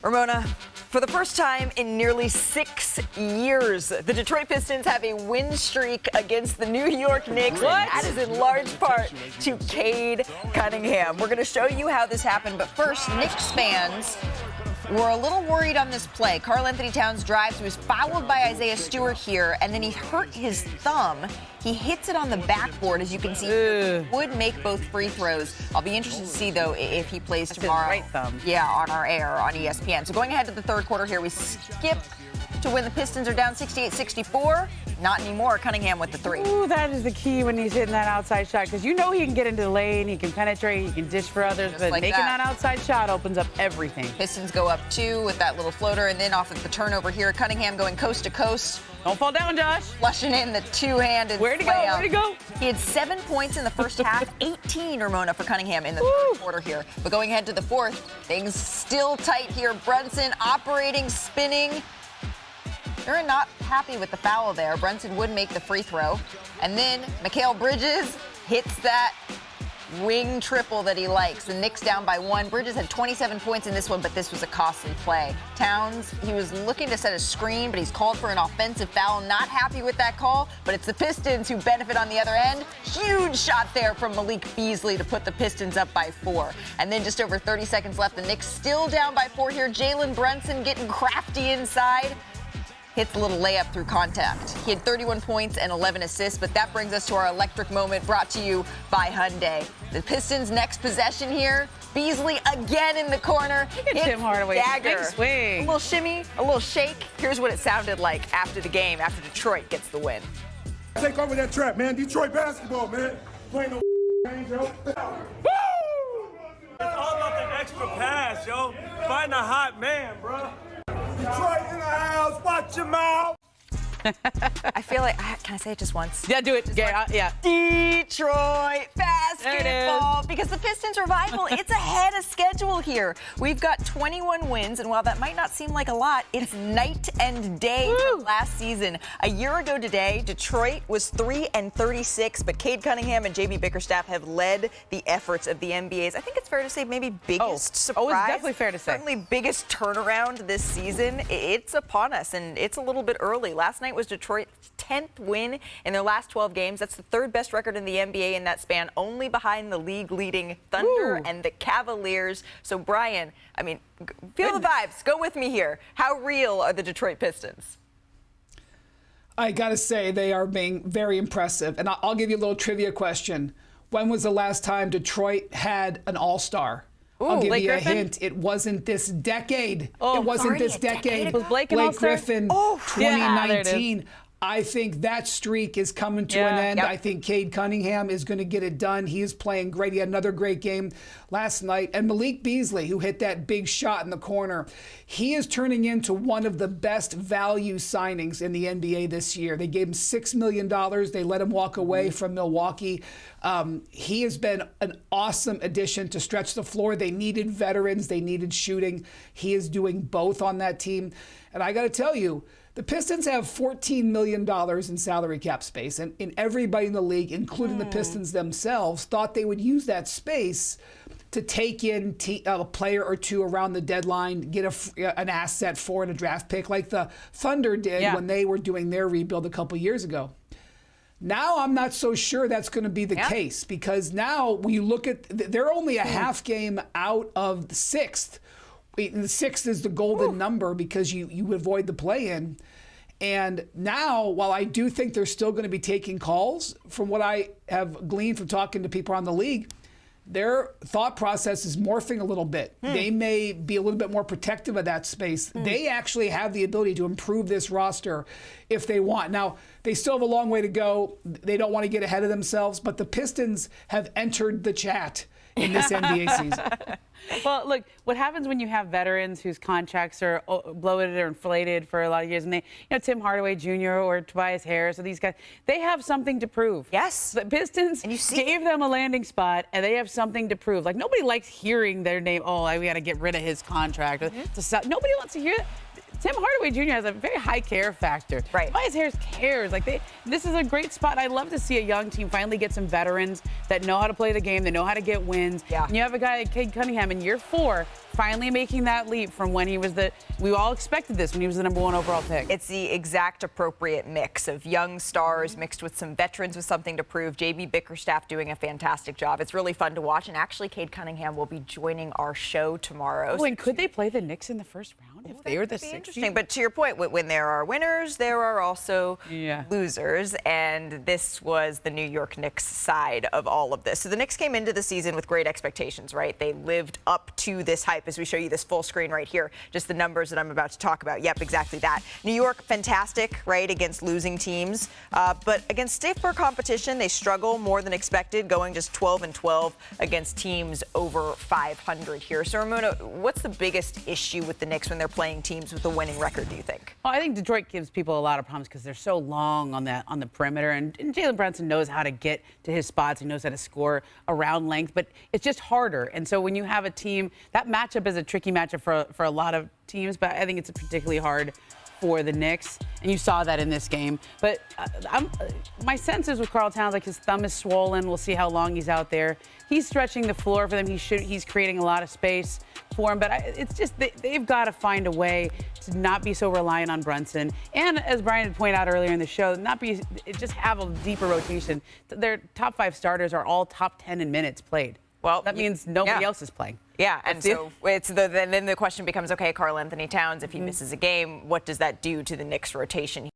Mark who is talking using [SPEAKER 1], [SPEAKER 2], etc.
[SPEAKER 1] Ramona, for the first time in nearly 6 years, the Detroit Pistons have a win streak against the New York Knicks.
[SPEAKER 2] What?
[SPEAKER 1] And that is in large part to Cade Cunningham. We're going to show you how this happened, but first, Knicks fans were a little worried on this play. Karl-Anthony Towns drives, he was fouled by Isaiah Stewart here, and then he hurt his thumb. He hits it on the backboard, as you can see. Would make both free throws. I'll be interested to see, though, if he plays tomorrow.
[SPEAKER 2] His right thumb.
[SPEAKER 1] Yeah, on our air on ESPN. So going ahead to the third quarter here, we skip to when the Pistons are down 68-64. Not anymore. Cunningham with the three.
[SPEAKER 2] Ooh, that is the key when he's hitting that outside shot, because you know he can get into the lane, he can penetrate, he can dish for others,
[SPEAKER 1] Just
[SPEAKER 2] but
[SPEAKER 1] like
[SPEAKER 2] making
[SPEAKER 1] that.
[SPEAKER 2] that outside shot opens up everything.
[SPEAKER 1] Pistons go up 2 with that little floater, and then off of the turnover here, Cunningham going coast to coast.
[SPEAKER 2] Don't fall down, Josh.
[SPEAKER 1] Flushing in the two-handed
[SPEAKER 2] Where'd he go?
[SPEAKER 1] slam.
[SPEAKER 2] Where'd he go?
[SPEAKER 1] He had 7 points in the first half, 18, Ramona, for Cunningham in the third quarter here. But going ahead to the fourth, things still tight here. Brunson operating, spinning. They're not happy with the foul there. Brunson would make the free throw. And then Mikal Bridges hits that wing triple that he likes. The Knicks down by 1. Bridges had 27 points in this one, but this was a costly play. Towns, he was looking to set a screen, but he's called for an offensive foul. Not happy with that call, but it's the Pistons who benefit on the other end. Huge shot there from Malik Beasley to put the Pistons up by 4. And then just over 30 seconds left. The Knicks still down by 4 here. Jalen Brunson getting crafty inside. Hits a little layup through contact. He had 31 points and 11 assists, but that brings us to our electric moment brought to you by Hyundai. The Pistons' next possession here. Beasley again in the corner.
[SPEAKER 2] Look at Tim Hardaway.
[SPEAKER 1] Dagger.
[SPEAKER 2] Big swing.
[SPEAKER 1] A little shimmy, a little shake. Here's what it sounded like after the game, after Detroit gets the win.
[SPEAKER 3] Take over that trap, man. Detroit basketball, man. Playing no games, yo.
[SPEAKER 4] It's all about the extra pass, yo. Find a hot man, bro.
[SPEAKER 3] Detroit in the house. Watch your mouth.
[SPEAKER 1] I feel like, can I say it just once?
[SPEAKER 2] Yeah, do it. Yeah.
[SPEAKER 1] Detroit basketball, because the Pistons revival, it's ahead of schedule here. We've got 21 wins, and while that might not seem like a lot, it's night and day from last season. A year ago today, Detroit was 3-36, but Cade Cunningham and JB Bickerstaff have led the efforts of the NBA's, I think it's fair to say, maybe biggest surprise.
[SPEAKER 2] It's definitely fair to say.
[SPEAKER 1] Certainly biggest turnaround this season. It's upon us, and it's a little bit early. Last night was Detroit's 10th win in their last 12 games. That's the third best record in the NBA in that span, only behind the league-leading Thunder and the Cavaliers. So, Brian, I mean, feel the vibes. Go with me here. How real are the Detroit Pistons?
[SPEAKER 5] I got to say, they are being very impressive. And I'll give you a little trivia question. When was the last time Detroit had an all-star? I'll give you a hint. It wasn't this decade. It wasn't this decade.
[SPEAKER 2] Was Blake an all-star?
[SPEAKER 5] Griffin, 2019. I think that streak is coming to an end. I think Cade Cunningham is going to get it done. He is playing great. He had another great game last night. And Malik Beasley, who hit that big shot in the corner, he is turning into one of the best value signings in the NBA this year. They gave him $6 million. They let him walk away from Milwaukee. He has been an awesome addition to stretch the floor. They needed veterans. They needed shooting. He is doing both on that team. And I got to tell you, the Pistons have $14 million in salary cap space, and everybody in the league, including the Pistons themselves, thought they would use that space to take in a player or two around the deadline, get an asset for and a draft pick like the Thunder did when they were doing their rebuild a couple years ago. Now I'm not so sure that's going to be the case, because now when you look at, they're only a half game out of the sixth. The sixth is the golden number because you avoid the play-in. And now, while I do think they're still going to be taking calls, from what I have gleaned from talking to people around the league, their thought process is morphing a little bit. They may be a little bit more protective of that space. They actually have the ability to improve this roster if they want. Now, they still have a long way to go. They don't want to get ahead of themselves, but the Pistons have entered the chat in this NBA season.
[SPEAKER 2] Well, look, what happens when you have veterans whose contracts are bloated or inflated for a lot of years, and they, Tim Hardaway Jr. or Tobias Harris or these guys, they have something to prove.
[SPEAKER 1] Yes.
[SPEAKER 2] The Pistons gave them a landing spot, and they have something to prove. Like, nobody likes hearing their name, we got to get rid of his contract. Nobody wants to hear that. Tim Hardaway Jr. has a very high care factor.
[SPEAKER 1] Right.
[SPEAKER 2] Tobias Harris cares. This is a great spot. I love to see a young team finally get some veterans that know how to play the game, they know how to get wins.
[SPEAKER 1] Yeah.
[SPEAKER 2] And you have a guy like Cade Cunningham in year 4, finally making that leap from when he was we all expected this when he was the #1 overall pick.
[SPEAKER 1] It's the exact appropriate mix of young stars mixed with some veterans with something to prove. JB Bickerstaff doing a fantastic job. It's really fun to watch. And actually, Cade Cunningham will be joining our show tomorrow.
[SPEAKER 2] Oh, and could they play the Knicks in the first round if they were the 6th?
[SPEAKER 1] Interesting. But to your point, when there are winners, there are also losers. And this was the New York Knicks side of all of this. So the Knicks came into the season with great expectations, right? They lived up to this hype as we show you this full screen right here. Just the numbers that I'm about to talk about. Yep, exactly that. New York, fantastic, right, against losing teams. But against stiffer competition, they struggle more than expected, going just 12-12 against teams over 500 here. So, Ramona, what's the biggest issue with the Knicks when they're playing teams with a winning record, do you think?
[SPEAKER 2] Well, I think Detroit gives people a lot of problems because they're so long on the perimeter. And Jalen Brunson knows how to get to his spots. He knows how to score around length. But it's just harder. And so when you have a team, that matchup is a tricky matchup for a lot of teams. But I think it's particularly hard for the Knicks, and you saw that in this game. But my sense is with Karl Towns, like his thumb is swollen. We'll see how long he's out there. He's stretching the floor for them. He's creating a lot of space for him. But it's just they've got to find a way to not be so reliant on Brunson. And as Brian had pointed out earlier in the show, just have a deeper rotation. Their top 5 starters are all top 10 in minutes played. Well, that means nobody else is playing.
[SPEAKER 1] Yeah, and so then the question becomes, okay, Karl Anthony Towns, if he misses a game, what does that do to the Knicks rotation?